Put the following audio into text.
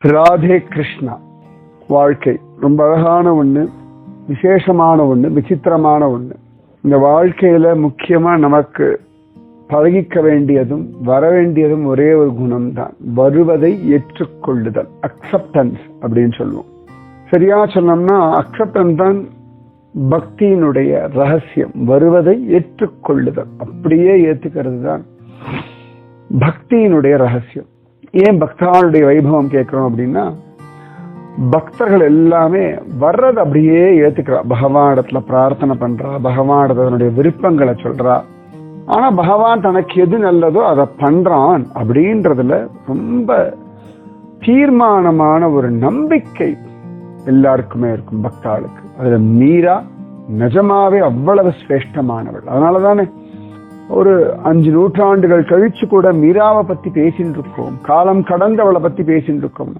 ராதே கிருஷ்ணா. வாழ்க்கை ரொம்ப அழகான ஒண்ணு, விசேஷமான ஒண்ணு, விசித்திரமான ஒண்ணு. இந்த வாழ்க்கையில முக்கியமா நமக்கு பழகிக்க வேண்டியதும் வர வேண்டியதும் ஒரே ஒரு குணம் தான், வருவதை ஏற்றுக்கொள்ளுதல், அக்செப்டன்ஸ் அப்படின்னு சொல்லுவோம். சரியா சொன்னோம்னா அக்செப்டன்ஸ் தான் பக்தியினுடைய ரகசியம். வருவதை ஏற்றுக்கொள்ளுதல், அப்படியே ஏத்துக்கிறது தான் பக்தியினுடைய ரகசியம். ஏன் பக்தாளுடைய வைபவம் கேட்கிறோம் அப்படின்னா, பக்தர்கள் எல்லாமே வர்றது அப்படியே ஏத்துக்கிறா. பகவானிடத்துல பிரார்த்தனை பண்றா, பகவானிடத்தினுடைய விருப்பங்களை சொல்றா. ஆனா பகவான் தனக்கு எது நல்லதோ அதை பண்றான் அப்படின்றதுல ரொம்ப தீர்மானமான ஒரு நம்பிக்கை எல்லாருக்குமே இருக்கும் பக்தாளுக்கு. அதுல மீரா நிஜமாவே அவ்வளவு சிரேஷ்டமானவள். அதனாலதானே ஒரு 5 நூற்றாண்டுகள் கழிச்சு கூட மீராவை பத்தி பேசிட்டு இருக்கோம், காலம் கடந்தவளை பத்தி பேசிட்டு இருக்கோம்.